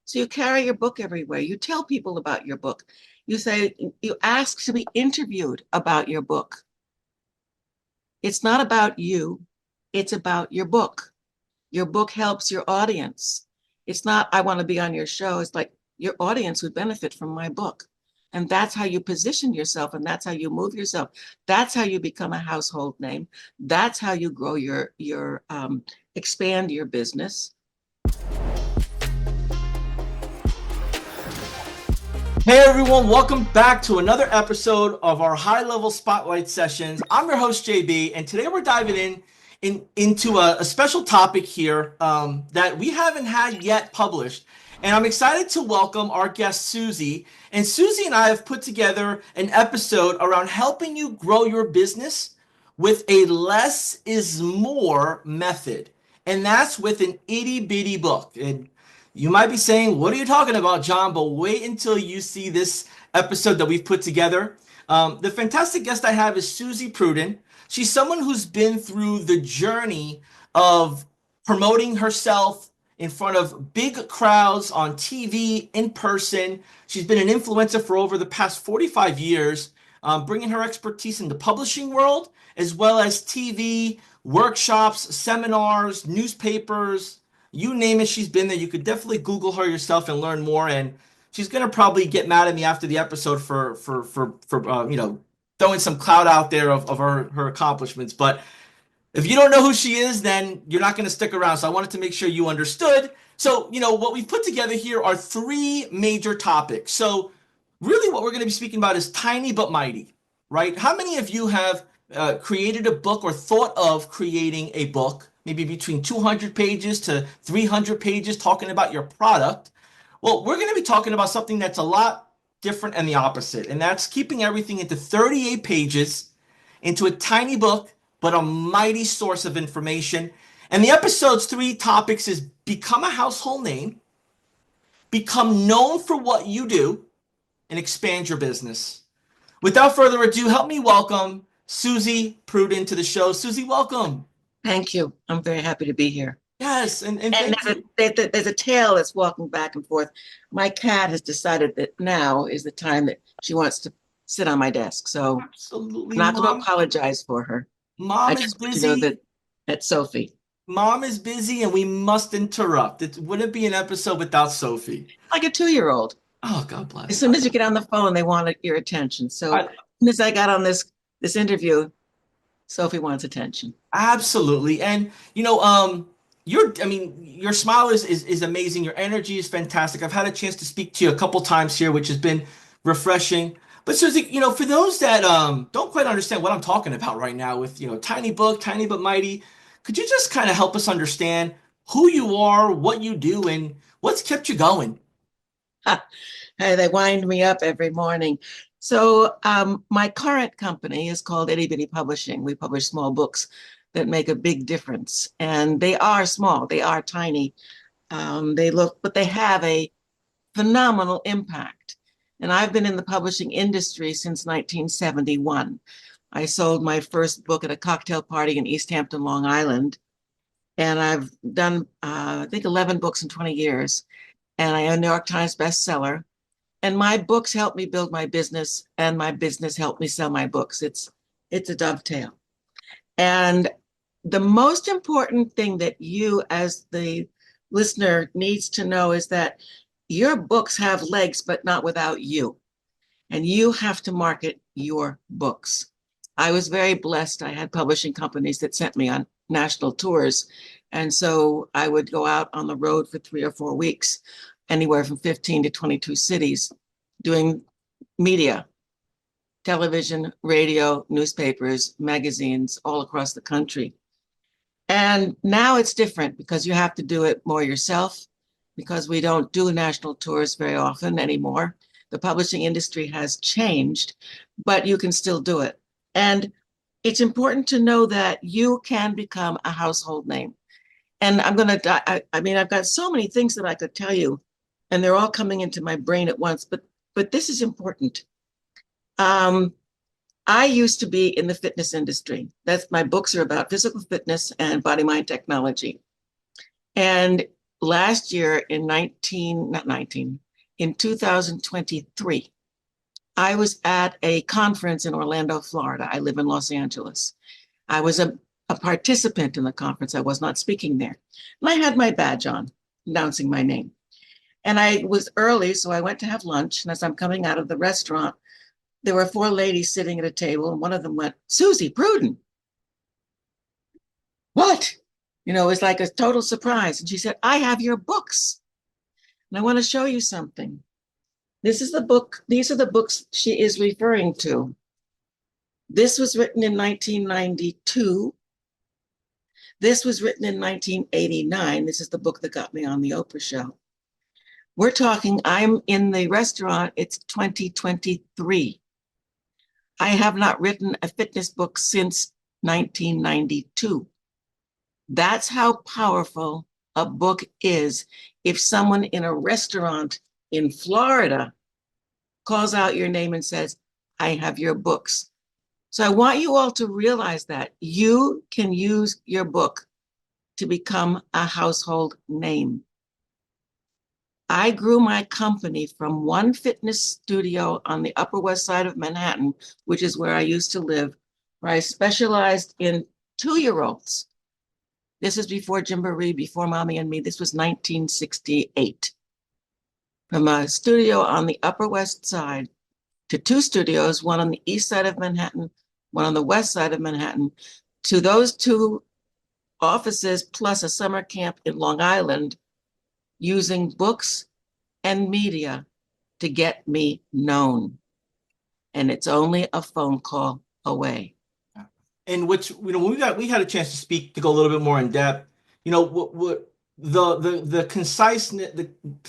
So you carry your book everywhere. You tell people about your book. You say, you ask to be interviewed about your book. It's not about you, it's about your book. Your book helps your audience. It's not, I want to be on your show. It's like your audience would benefit from my book. And that's how you position yourself, and that's how you move yourself. That's how you become a household name. That's how you grow your expand your business. Hey everyone, welcome back to another episode of our high-level spotlight sessions. I'm your host JB, and today we're diving into a special topic here that we haven't had yet published. And I'm excited to welcome our guest Suzy. And Suzy and I have put together an episode around helping you grow your business with a less is more method. And that's with an itty bitty book. And you might be saying, what are you talking about, John? But wait until you see this episode that we've put together. The fantastic guest I have is Suzy Prudden. She's someone who's been through the journey of promoting herself in front of big crowds on TV, in person. She's been an influencer for over the past 45 years, bringing her expertise in the publishing world, as well as TV, workshops, seminars, newspapers, you name it, she's been there. You could definitely Google her yourself and learn more. And she's gonna probably get mad at me after the episode for throwing some clout out there of her accomplishments. But if you don't know who she is, then you're not gonna stick around. So I wanted to make sure you understood. So what we've put together here are three major topics. So really, what we're gonna be speaking about is tiny but mighty, right? How many of you have created a book or thought of creating a book, maybe between 200 pages to 300 pages, talking about your product? Well, we're going to be talking about something that's a lot different and the opposite, and that's keeping everything into 38 pages, into a tiny book, but a mighty source of information. And the episode's three topics is become a household name, become known for what you do, and expand your business. Without further ado, help me welcome Suzy Prudden to the show. Suzy, welcome. Thank you. I'm very happy to be here. Yes, and And thank you. there's a tail that's walking back and forth. My cat has decided that now is the time that she wants to sit on my desk. So Absolutely, I'm not going to mom. apologize for her. I Mom is just want you to know busy. that that's Sophie. Mom is busy, and we must interrupt. It wouldn't be an episode without Sophie. Like a 2-year-old. Oh, God As bless. soon as you get on the phone, they want your attention. So I, as soon as I got on this interview, Sophie wants attention. absolutely, and your smile is amazing. Your energy is fantastic. I've had a chance to speak to you a couple times here, which has been refreshing. But Suzy, for those that don't quite understand what I'm talking about right now with, tiny book, tiny but mighty, could you just kind of help us understand who you are, what you do, and what's kept you going? Hey, they wind me up every morning. So my current company is called Itty Bitty Publishing. We publish small books that make a big difference. And they are small, they are tiny. But they have a phenomenal impact. And I've been in the publishing industry since 1971. I sold my first book at a cocktail party in East Hampton, Long Island. And I've done, I think, 11 books in 20 years. And I am a New York Times bestseller. And my books helped me build my business, and my business helped me sell my books. It's a dovetail. And the most important thing that you, as the listener, needs to know is that your books have legs, but not without you. And you have to market your books. I was very blessed. I had publishing companies that sent me on national tours. And so I would go out on the road for 3 or 4 weeks, anywhere from 15 to 22 cities, doing media, television, radio, newspapers, magazines, all across the country. And now it's different because you have to do it more yourself, because we don't do national tours very often anymore. The publishing industry has changed, but you can still do it. And it's important to know that you can become a household name. And I've got so many things that I could tell you, and they're all coming into my brain at once, but this is important. I used to be in the fitness industry. My books are about physical fitness and body mind technology. And last year in 19, not 19, in 2023, I was at a conference in Orlando, Florida. I live in Los Angeles. I was a participant in the conference. I was not speaking there. And I had my badge on, announcing my name. And I was early, so I went to have lunch. And as I'm coming out of the restaurant, there were four ladies sitting at a table, and one of them went, "Suzy Prudden." What? You know, it was like a total surprise. And she said, "I have your books. And I want to show you something." This is the book, these are the books she is referring to. This was written in 1992. This was written in 1989. This is the book that got me on the Oprah show. We're talking, I'm in the restaurant, it's 2023. I have not written a fitness book since 1992. That's how powerful a book is. If someone in a restaurant in Florida calls out your name and says, "I have your books." So I want you all to realize that you can use your book to become a household name. I grew my company from one fitness studio on the Upper West Side of Manhattan, which is where I used to live, where I specialized in 2-year-olds. This is before Gymboree, before Mommy and Me. This was 1968. From a studio on the Upper West Side to 2 studios, one on the east side of Manhattan, one on the west side of Manhattan, to those 2 offices plus a summer camp in Long Island, using books and media to get me known. And it's only a phone call away. And which, when we had a chance to speak, to go a little bit more in depth, what the conciseness,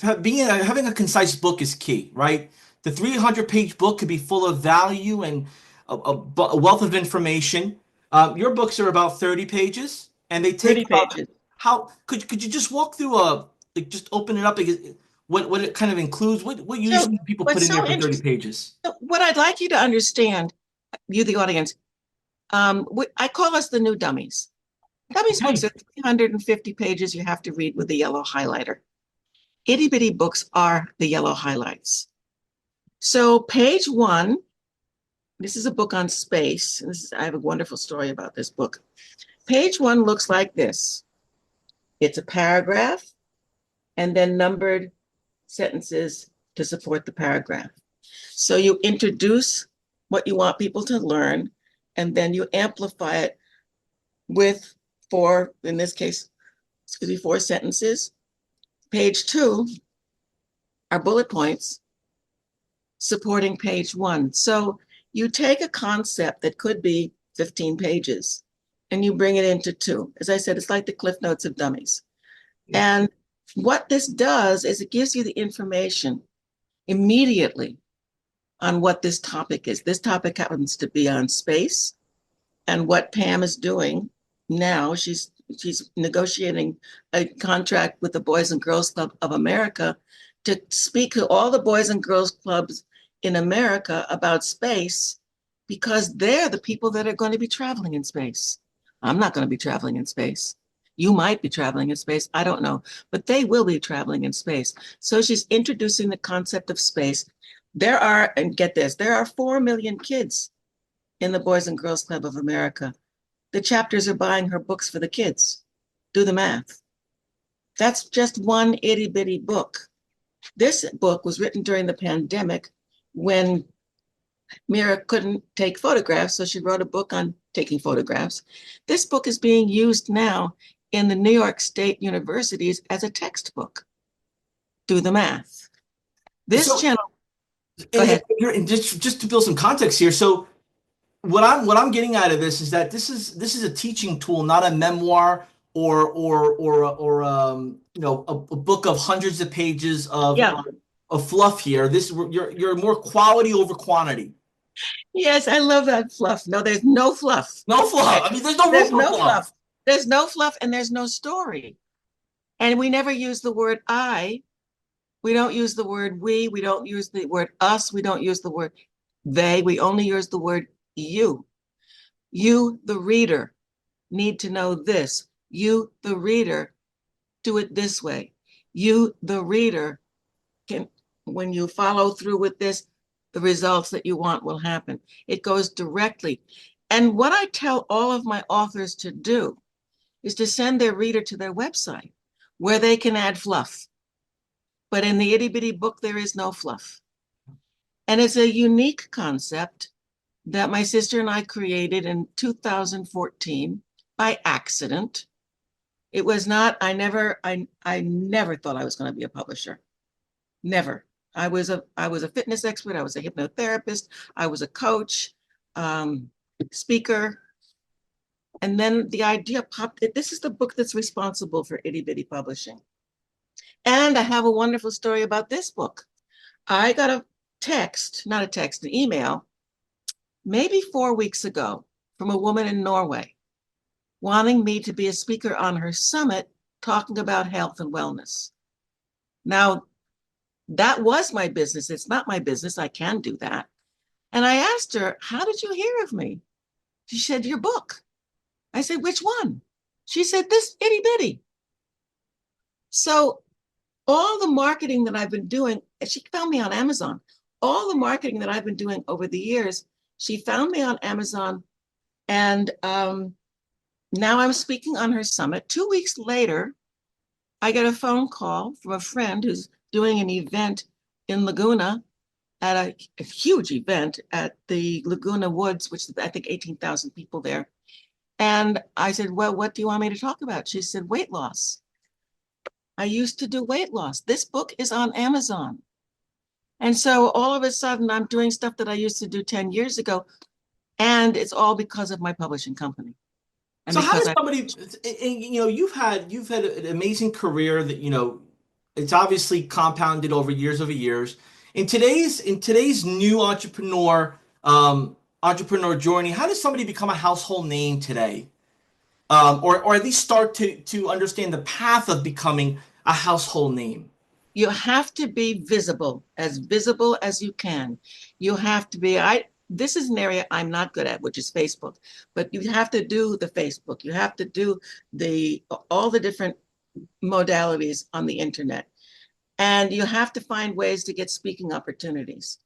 having a concise book is key, right? The 300-page book could be full of value and a wealth of information. Your books are about 30 pages, and they take 30 about, pages. how could you just walk through like, just open it up, like, what it kind of includes, what So usually people put what's in there so for 30 interesting, pages? what I'd like you to understand, you, the audience, I call us the new dummies. Dummies books Okay. are 350 pages you have to read with a yellow highlighter. Itty bitty books are the yellow highlights. So page 1, this is a book on space. I have a wonderful story about this book. Page 1 looks like this. It's a paragraph and then numbered sentences to support the paragraph. So you introduce what you want people to learn, and then you amplify it with 4, in this case, 4 sentences. Page 2 are bullet points supporting page 1. So you take a concept that could be 15 pages and you bring it into 2. As I said, it's like the Cliff Notes of dummies. And what this does is it gives you the information immediately on what this topic is. This topic happens to be on space, and what Pam is doing now, she's negotiating a contract with the Boys and Girls Club of America to speak to all the Boys and Girls Clubs in America about space, because they're the people that are going to be traveling in space. I'm not going to be traveling in space. You might be traveling in space, I don't know, but they will be traveling in space. So she's introducing the concept of space. There are, and get this, there are 4 million kids in the Boys and Girls Club of America. The chapters are buying her books for the kids. Do the math. That's just one itty bitty book. This book was written during the pandemic when Mira couldn't take photographs, so she wrote a book on taking photographs. This book is being used now in the New York State universities as a textbook. Do the math. This So, channel, go ahead. and just to build some context here, so what I'm getting out of this is that this is a teaching tool, not a memoir or a book of hundreds of pages Yeah. of fluff here. You're more quality over quantity. Yes, I love that fluff. No, there's no fluff. No Okay. fluff. I mean, there's no room There's for no fluff. fluff. There's no fluff and there's no story. And we never use the word I. We don't use the word we. We don't use the word us. We don't use the word they. We only use the word you. You, the reader, need to know this. You, the reader, do it this way. You, the reader, can, when you follow through with this, the results that you want will happen. It goes directly. And what I tell all of my authors to do is to send their reader to their website where they can add fluff. But in the itty bitty book, there is no fluff. And it's a unique concept that my sister and I created in 2014 by accident. It was not, I never thought I was going to be a publisher. Never. I was a fitness expert. I was a hypnotherapist. I was a coach, um, speaker. And then the idea popped. This is the book that's responsible for itty bitty publishing. And I have a wonderful story about this book. I got a text, not a text, an email, maybe 4 weeks ago from a woman in Norway wanting me to be a speaker on her summit talking about health and wellness. Now, that was my business. It's not my business. I can do that. And I asked her, how did you hear of me? She said, your book. I said, which one? She said, this itty bitty. So all the marketing that I've been doing, she found me on Amazon. All the marketing that I've been doing over the years, she found me on Amazon. And now I'm speaking on her summit. 2 weeks later, I get a phone call from a friend who's doing an event in Laguna at a huge event at the Laguna Woods, which I think 18,000 people there. And I said, well, what do you want me to talk about? She said, weight loss. I used to do weight loss. This book is on Amazon. And so all of a sudden, I'm doing stuff that I used to do 10 years ago. And it's all because of my publishing company. And So how because does somebody, you've had an amazing career that, it's obviously compounded over years. In today's new entrepreneur journey, how does somebody become a household name today? Or at least start to understand the path of becoming a household name? you have to be visible as you can. You have to be, this is an area I'm not good at, which is Facebook, but you have to do the Facebook. You have to do all the different modalities on the internet. And you have to find ways to get speaking opportunities.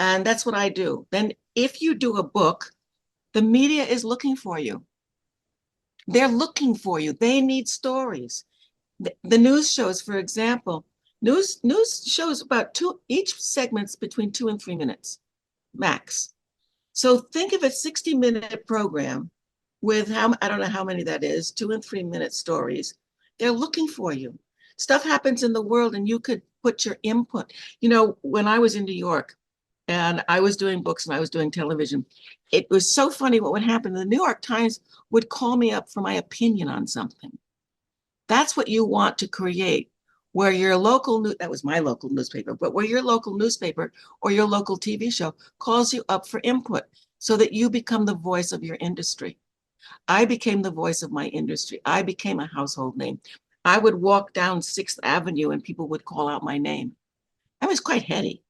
And that's what I do. Then if you do a book, the media is looking for you. They're looking for you. They need stories. The news shows, for example, news shows about each segment's between 2 and 3 minutes max. So think of a 60-minute program with I don't know how many that is, 2 and 3 minute stories. They're looking for you. Stuff happens in the world and you could put your input. When I was in New York and I was doing books and I was doing television, it was so funny what would happen. The New York Times would call me up for my opinion on something. That's what you want to create, where your that was my local newspaper, but where your local newspaper or your local TV show calls you up for input so that you become the voice of your industry. I became the voice of my industry. I became a household name. I would walk down 6th Avenue and people would call out my name. I was quite heady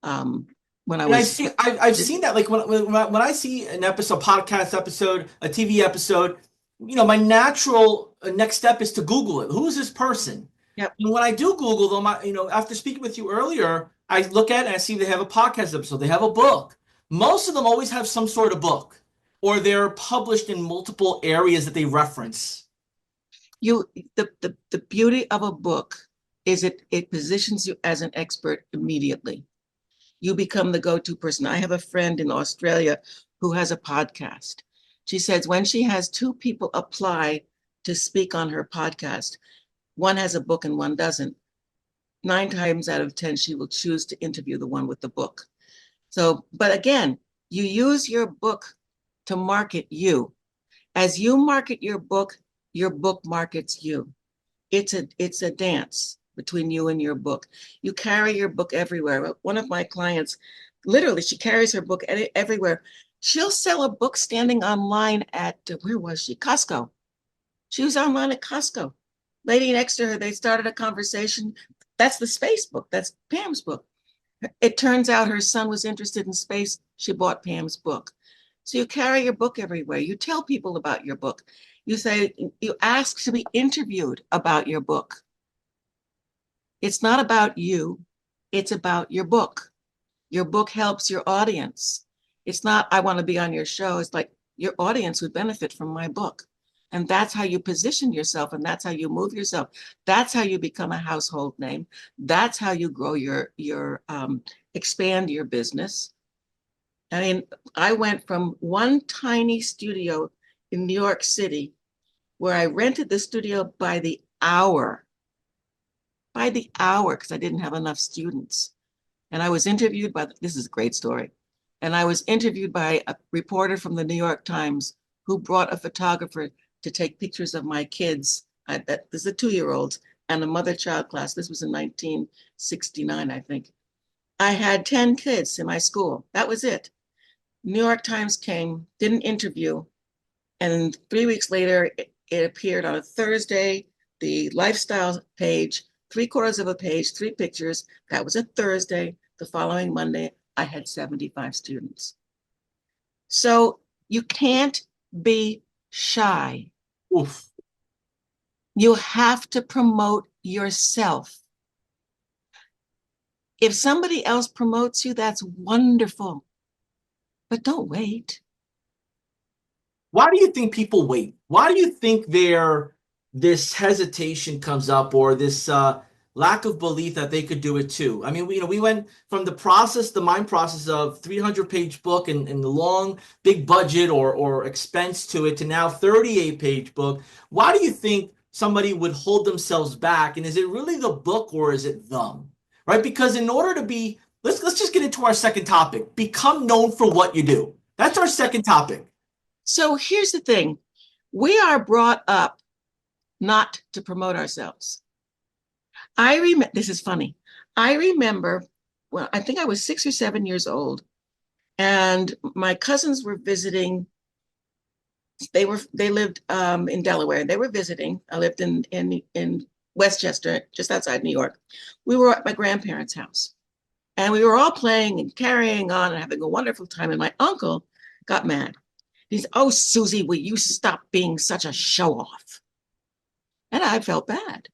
when I And was. I've seen that, like when I see an episode, podcast episode, a TV episode, my natural next step is to Google it. Who is this person? Yep. And when I do Google them, after speaking with you earlier, I look at it and I see they have a podcast episode, they have a book. Most of them always have some sort of book, or they're published in multiple areas that they reference. The beauty of a book is it positions you as an expert immediately. You become the go-to person. I have a friend in Australia who has a podcast. She says when she has two people apply to speak on her podcast, one has a book and one doesn't. 9 times out of 10, she will choose to interview the one with the book. So, but again, you use your book to market you. As you market your book markets you. It's a dance between you and your book. You carry your book everywhere. One of my clients, literally, she carries her book everywhere. She'll sell a book standing online at, where was she? Costco. She was online at Costco. Lady next to her, they started a conversation. That's the space book. That's Pam's book. It turns out her son was interested in space. She bought Pam's book. So you carry your book everywhere. You tell people about your book. You ask to be interviewed about your book. It's not about you. It's about your book. Your book helps your audience. It's not, I want to be on your show. It's like your audience would benefit from my book. And that's how you position yourself. And that's how you move yourself. That's how you become a household name. That's how you grow expand your business. I mean, I went from one tiny studio in New York City where I rented the studio by the hour, because I didn't have enough students. And I was interviewed by, this is a great story. And I was interviewed by a reporter from the New York Times who brought a photographer to take pictures of my kids. This is a 2-year-old and a mother-child class. This was in 1969, I think. I had 10 kids in my school. That was it. New York Times came, did an interview, and 3 weeks later, it appeared on a Thursday, the lifestyle page, 3/4 of a page, 3 pictures. That was a Thursday. The following Monday, I had 75 students. So you can't be shy. Oof. You have to promote yourself. If somebody else promotes you, that's wonderful. But don't wait. Why do you think people wait? Why do you think this hesitation comes up, or this lack of belief that they could do it too? I mean, we went from the mind process of 300-page book and the long, big budget or expense to it, to now 38-page book. Why do you think somebody would hold themselves back? And is it really the book, or is it them? Right? Because in order to be, let's just get into our second topic. Become known for what you do. That's our second topic. So here's the thing. We are brought up not to promote ourselves. This is funny. I remember, well, I think I was 6 or 7 years old, and my cousins were visiting. They lived in Delaware. They were visiting. I lived in Westchester, just outside New York. We were at my grandparents' house, and we were all playing and carrying on and having a wonderful time. And my uncle got mad. He's, oh, Suzy, will you stop being such a show off? And I felt bad.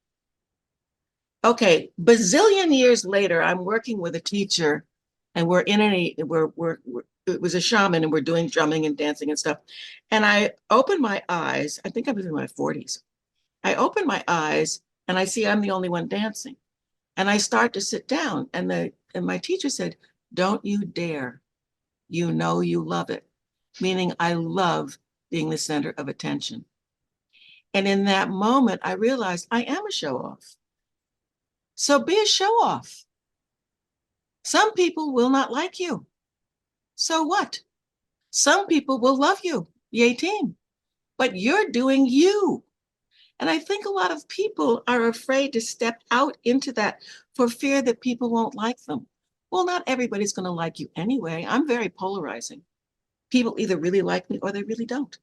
Okay, bazillion years later, I'm working with a teacher, and it was a shaman, and we're doing drumming and dancing and stuff. And I open my eyes. I think I was in my 40s. I open my eyes and I see I'm the only one dancing. And I start to sit down, and my teacher said, "Don't you dare. You know you love it." Meaning I love being the center of attention. And in that moment, I realized I am a show off. So be a show off. Some people will not like you. So what? Some people will love you. Yay, team. But you're doing you. And I think a lot of people are afraid to step out into that for fear that people won't like them. Well, not everybody's going to like you anyway. I'm very polarizing. People either really like me or they really don't.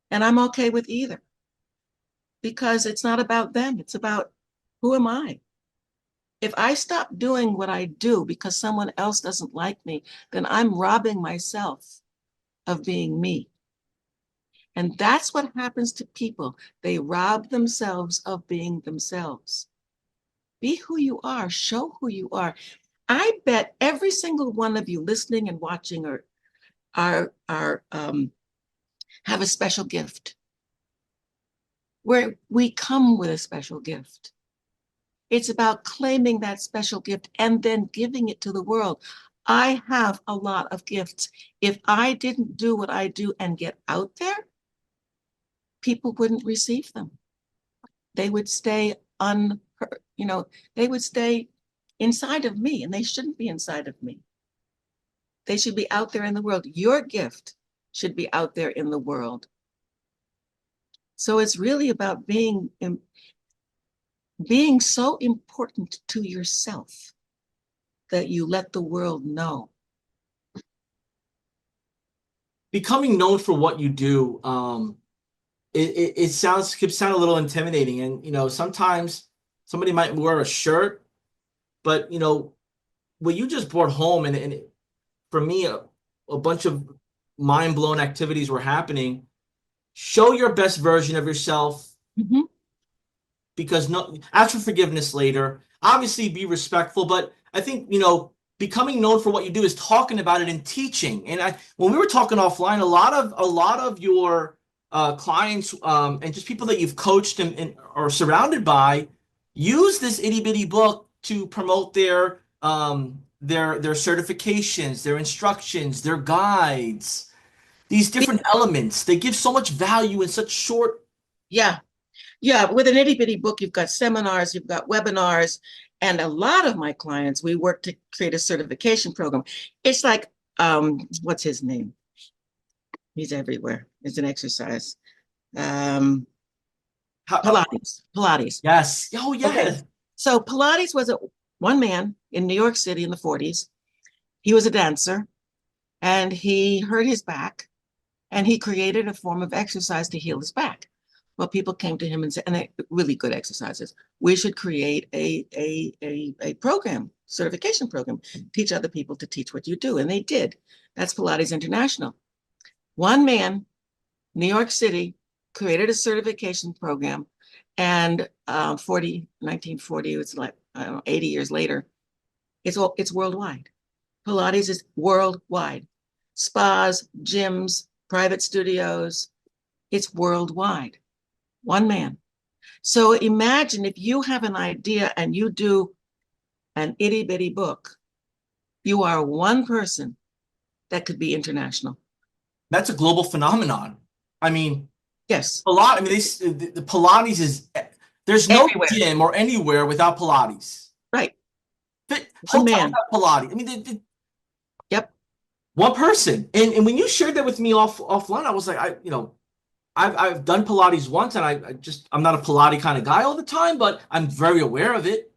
And I'm okay with either, because it's not about them. It's about, who am I? If I stop doing what I do because someone else doesn't like me, then I'm robbing myself of being me. And that's what happens to people. They rob themselves of being themselves. Be who you are, show who you are. I bet every single one of you listening and watching have a special gift. Where we come with a special gift. It's about claiming that special gift and then giving it to the world. I have a lot of gifts. If I didn't do what I do and get out there, people wouldn't receive them. They would stay they would stay inside of me, and they shouldn't be inside of me. They should be out there in the world. Your gift should be out there in the world. So it's really about being so important to yourself that you let the world know. Becoming known for what you do, it could sound a little intimidating. And sometimes somebody might wear a shirt, but what you just brought home, and for me, a bunch of mind-blown activities were happening. Show your best version of yourself. Mm-hmm. Because, no, ask for forgiveness later. obviously be respectful, but I think, becoming known for what you do is talking about it and teaching. And when we were talking offline, a lot of your clients and just people that you've coached and are surrounded by use this itty bitty book to promote their certifications, their instructions, their guides, these different elements. They give so much value in such short. Yeah. Yeah. With an itty bitty book, you've got seminars, you've got webinars, and a lot of my clients, we work to create a certification program. It's like, what's his name? He's everywhere. It's an exercise. Um, How, Pilates. Pilates. yes. Oh, Okay. yes. So Pilates was a one man in New York City in the 40s. He was a dancer and he hurt his back and he created a form of exercise to heal his back. Well, people came to him and said, and they really good exercises. We should create a program, certification program, teach other people to teach what you do. And they did. That's Pilates International. One man, New York City, created a certification program. And 1940, it's like, I don't know, 80 years later, it's worldwide. Pilates is worldwide. Spas, gyms, private studios, it's worldwide. One man. So imagine if you have an idea and you do an itty bitty book, you are one person that could be international. That's a global phenomenon. I mean, Yes, I mean, the Pilates is, there's no everywhere. gym or anywhere without Pilates. Right. One Hotels man. have Pilates. I mean, Yep. one person. And when you shared that with me offline, I was like, I've done Pilates once, and I'm not a Pilates kind of guy all the time, but I'm very aware of it.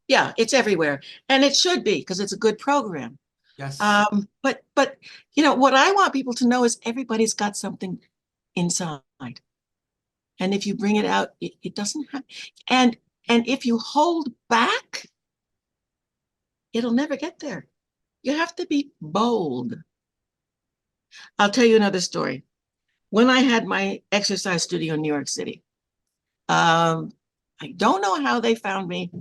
Yeah, it's everywhere. And it should be because it's a good program. Yes. But what I want people to know is everybody's got something inside. And if you bring it out, it doesn't have and and if you hold back, it'll never get there. You have to be bold. I'll tell you another story. When I had my exercise studio in New York City, um, I don't know how they found me.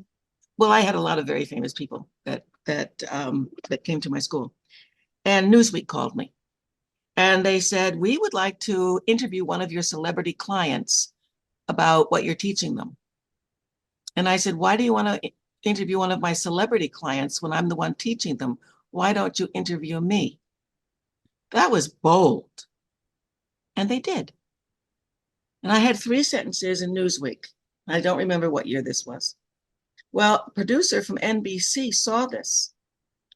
Well, I had a lot of very famous people that came to my school, and Newsweek called me, and they said we would like to interview one of your celebrity clients about what you're teaching them. And I said, why do you want to interview one of my celebrity clients when I'm the one teaching them? Why don't you interview me? That was bold. And they did. And I had 3 sentences in Newsweek. I don't remember what year this was. Well, a producer from NBC saw this,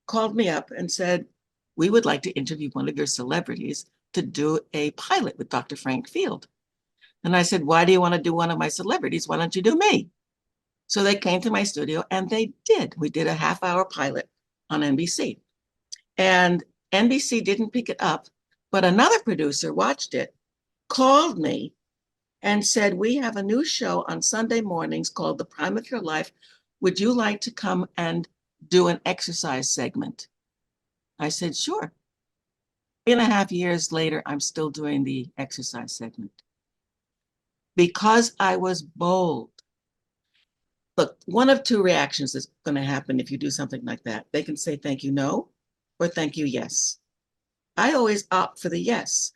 called me up and said, we would like to interview one of your celebrities to do a pilot with Dr. Frank Field. And I said, why do you want to do one of my celebrities? Why don't you do me? So they came to my studio and they did. We did a half-hour pilot on NBC. And NBC didn't pick it up, but another producer watched it, called me, and said, we have a new show on Sunday mornings called The Prime of Your Life. Would you like to come and do an exercise segment? I said, sure. 3.5 years later, I'm still doing the exercise segment because I was bold. Look, one of two reactions is going to happen if you do something like that. They can say thank you, no, or thank you, yes. I always opt for the yes.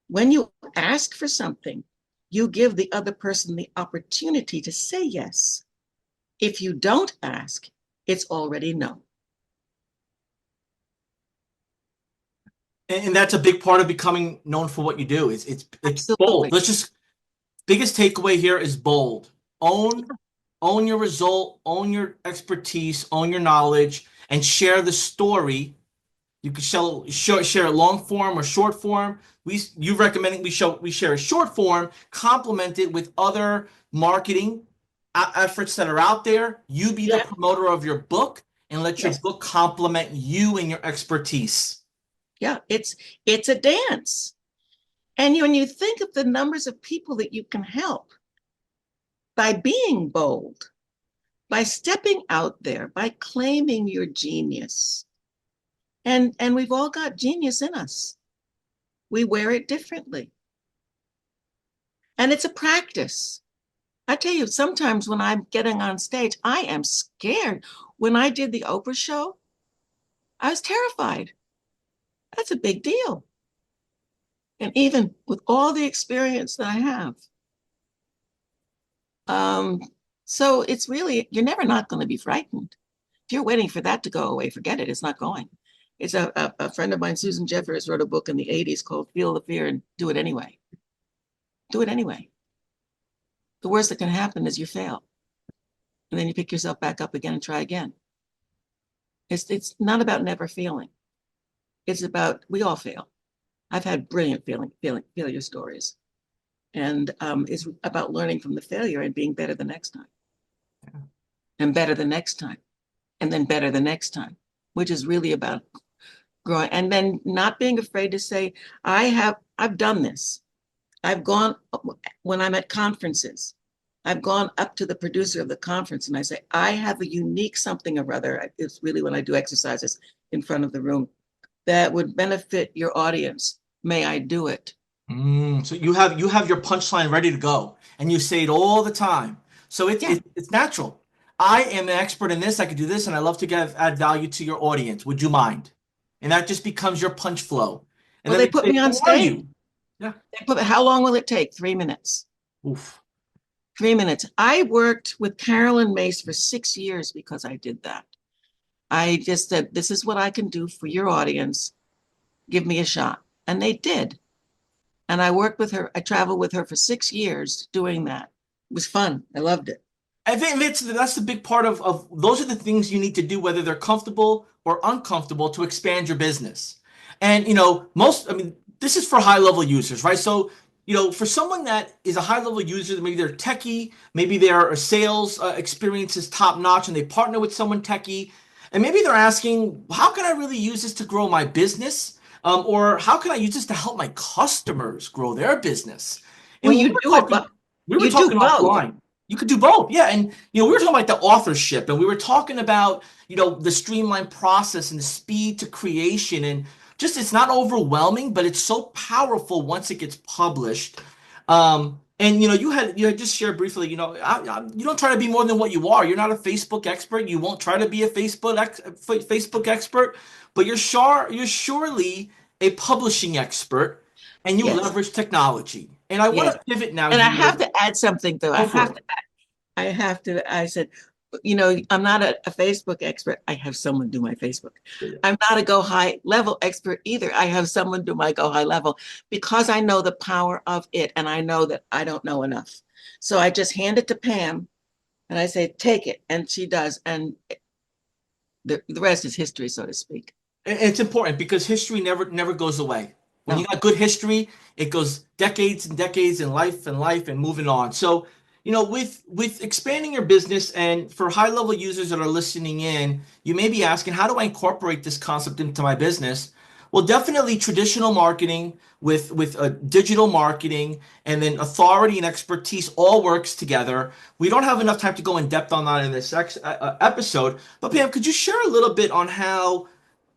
When you ask for something, you give the other person the opportunity to say yes. If you don't ask, it's already no. And that's a big part of becoming known for what you do. It's bold. Absolutely. Let's just biggest takeaway here is bold. Own your result, own your expertise, own your knowledge, and share the story. You can share it long form or short form. You recommending we share a short form, complement it with other marketing efforts that are out there. You be the Yeah. promoter of your book and let your Yes. book complement you and your expertise. Yeah. It's a dance. And when you think of the numbers of people that you can help by being bold, by stepping out there, by claiming your genius, and we've all got genius in us. We wear it differently. And it's a practice. I tell you, sometimes when I'm getting on stage, I am scared. When I did the Oprah show, I was terrified. That's a big deal. And even with all the experience that I have, um, so it's really, you're never not going to be frightened. If you're waiting for that to go away, forget it. It's not going. It's a friend of mine, Susan Jeffers, wrote a book in the 80s called Feel the Fear and Do It Anyway. Do it anyway. The worst that can happen is you fail. And then you pick yourself back up again and try again. It's not about never failing. It's about, we all fail. I've had brilliant failure stories. And it's about learning from the failure and being better the next time. And better the next time. And then better the next time, which is really about growing. And then not being afraid to say, I've done this. I've gone, when I'm at conferences, I've gone up to the producer of the conference and I say, I have a unique something or other. It's really when I do exercises in front of the room that would benefit your audience. May I do it? So you have your punchline ready to go, and you say it all the time. So Yeah. it's natural. I am an expert in this. I could do this, and I love to add value to your audience. Would you mind? And that just becomes your punch flow. And Well, then they they put say, me on "Who are stage. you?" Yeah. How long will it take? 3 minutes. Oof. 3 minutes. I worked with Carolyn Mace for 6 years because I did that. I just said, this is what I can do for your audience. Give me a shot. And they did. And I worked with her. I traveled with her for 6 years doing that. It was fun. I loved it. I think that's the big part of those are the things you need to do, whether they're comfortable or uncomfortable, to expand your business. And I mean, this is for high level users, right? So, for someone that is a high level user, maybe they're techie, maybe their sales experience is top notch, and they partner with someone techie, and maybe they're asking, how can I really use this to grow my business? Or how can I use this to help my customers grow their business? Well, And you do it, but we were you do talking both. offline. You could do both. Yeah. And, we were talking about the authorship, and we were talking about, the streamlined process and the speed to creation, and just it's not overwhelming, but it's so powerful once it gets published. And you had just shared briefly, you don't try to be more than what you are. You're not a Facebook expert. You won't try to be a Facebook expert, but you're surely a publishing expert, and you Yes. leverage technology. And I want Yes. to pivot now And I here. have to add something though. Go for it. I said, I'm not a Facebook expert. I have someone do my Facebook. Yeah. I'm not a go high level expert either. I have someone do my go high level because I know the power of it and I know that I don't know enough. So I just hand it to Pam and I say, take it. And she does. And the rest is history, so to speak. And it's important because history never goes away. When you No. got good history, it goes decades and decades in life and moving on. So, with expanding your business, and for high level users that are listening in, you may be asking, how do I incorporate this concept into my business? Well, definitely traditional marketing with digital marketing, and then authority and expertise all works together. We don't have enough time to go in depth on that in this episode, but Pam, could you share a little bit on how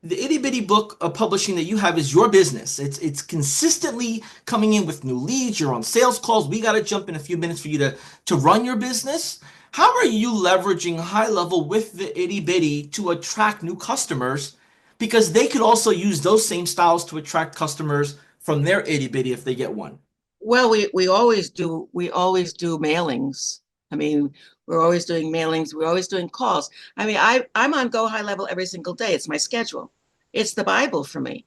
the itty bitty book of publishing that you have is your business? It's consistently coming in with new leads. You're on sales calls. We got to jump in a few minutes for you to run your business. How are you leveraging high level with the itty bitty to attract new customers? Because they could also use those same styles to attract customers from their itty bitty if they get one. Well, we always do mailings. I mean, we're always doing mailings, we're always doing calls. I mean, I'm on Go High Level every single day. It's my schedule. It's the Bible for me.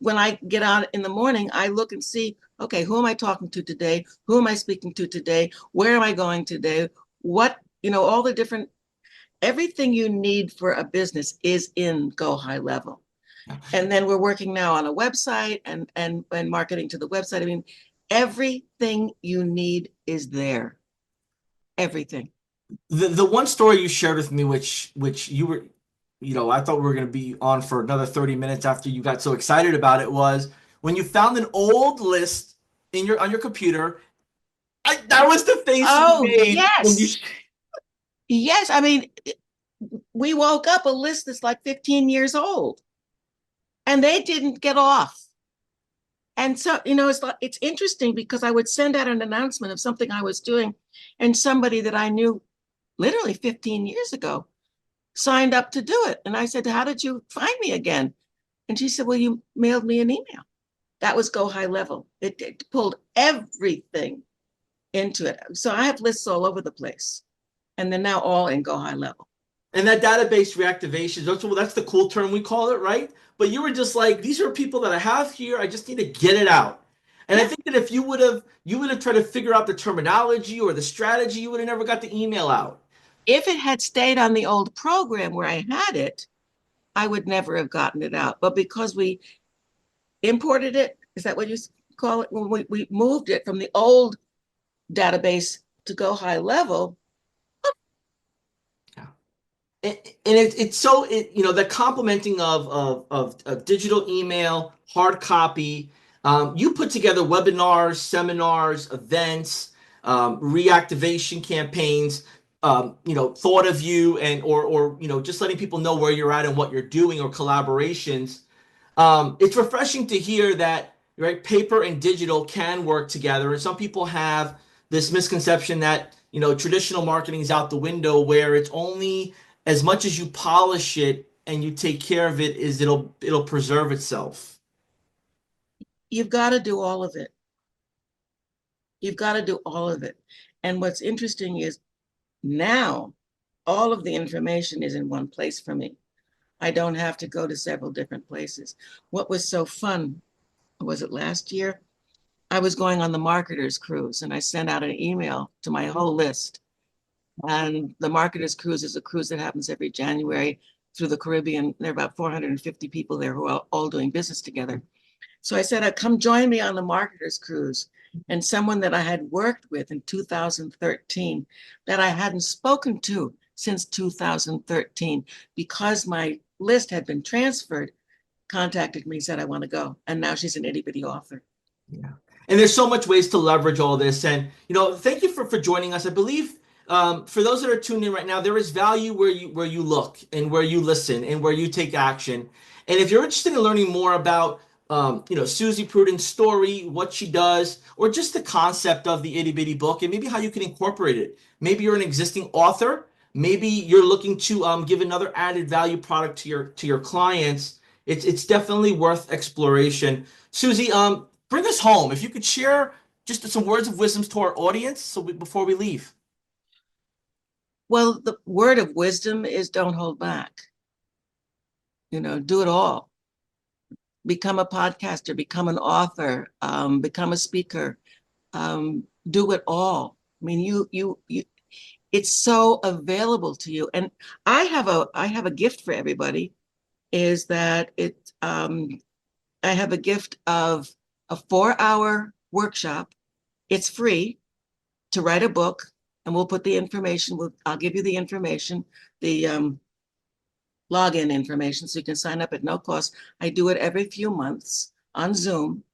When I get out in the morning, I look and see, okay, who am I talking to today? Who am I speaking to today? Where am I going today? All the different everything you need for a business is in Go High Level. And then we're working now on a website and marketing to the website. I mean, everything you need is there. Everything. The one story you shared with me, which you were, I thought we were going to be on for another 30 minutes after you got so excited about it, was when you found an old list on your computer. That was the face you Oh, made when you. yes. Yes. I mean, we woke up a list that's like 15 years old and they didn't get off. And so, it's interesting because I would send out an announcement of something I was doing, and somebody that I knew literally 15 years ago signed up to do it. And I said, "How did you find me again?" And she said, "Well, you mailed me an email." That was Go High Level. It pulled everything into it. So I have lists all over the place, and they're now all in Go High Level. And that database reactivation, that's the cool term we call it, right? But you were just like, these are people that I have here. I just need to get it out. And I Yeah. think that if you would have tried to figure out the terminology or the strategy, you would have never got the email out. If it had stayed on the old program where I had it, I would never have gotten it out. But because we imported it, is that what you call it? When we moved it from the old database to Go High Level. Yeah. And it's so the complementing of digital email, hard copy. You put together webinars, seminars, events, reactivation campaigns. Thought of you and or just letting people know where you're at and what you're doing, or collaborations. It's refreshing to hear that, right, paper and digital can work together. And some people have this misconception that, traditional marketing is out the window, where it's only as much as you polish it and you take care of it is it'll preserve itself. You've got to do all of it. You've got to do all of it. And what's interesting is now all of the information is in one place for me. I don't have to go to several different places. What was so fun, was it last year? I was going on the marketers cruise, and I sent out an email to my whole list. And the marketers cruise is a cruise that happens every January through the Caribbean. There are about 450 people there who are all doing business together. So I said, "Come join me on the marketers cruise." And someone that I had worked with in 2013 that I hadn't spoken to since 2013, because my list had been transferred, contacted me, said, "I want to go." And now she's an itty bitty author. Yeah. And there's so much ways to leverage all this. And, thank you for joining us. I believe for those that are tuned in right now, there is value where you look and where you listen and where you take action. And if you're interested in learning more about, Suzy Prudden's story, what she does, or just the concept of the itty bitty book and maybe how you can incorporate it. Maybe you're an existing author. Maybe you're looking to give another added value product to your clients. It's definitely worth exploration. Suzy, bring us home. If you could share just some words of wisdom to our audience before we leave. Well, the word of wisdom is don't hold back. Do it all. Become a podcaster, become an author, become a speaker, do it all. I mean, you, it's so available to you. And I have a gift for everybody, is that I have a gift of a 4-hour workshop. It's free to write a book, and we'll put the information. I'll give you the information, the login information, so you can sign up at no cost. I do it every few months on Zoom.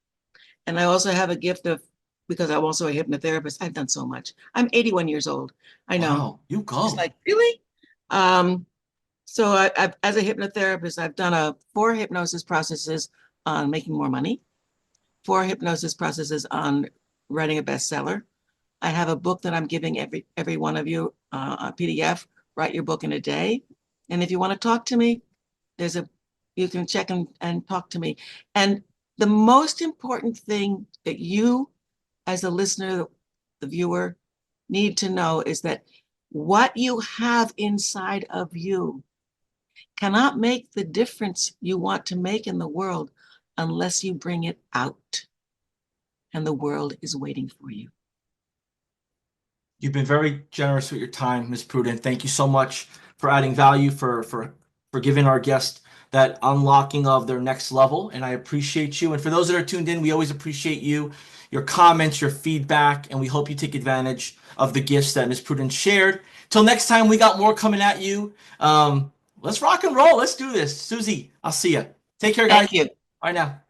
And I also have a gift of, because I'm also a hypnotherapist. I've done so much. I'm 81 years old. I know. Wow, you It's go. like, really? So as a hypnotherapist, I've done 4 hypnosis processes on making more money, 4 hypnosis processes on writing a bestseller. I have a book that I'm giving every one of you, a PDF. Write your book in a day. And if you want to talk to me, you can check and talk to me. And the most important thing that you, as a listener, the viewer, need to know is that what you have inside of you cannot make the difference you want to make in the world unless you bring it out. And the world is waiting for you. You've been very generous with your time, Ms. Prudden. Thank you so much for adding value, for giving our guest that unlocking of their next level. And I appreciate you. And for those that are tuned in, we always appreciate you, your comments, your feedback, and we hope you take advantage of the gifts that Ms. Prudden shared. Till next time, we got more coming at you. Let's rock and roll. Let's do this. Suzy, I'll see you. Take care, guys. Thank you. Bye now.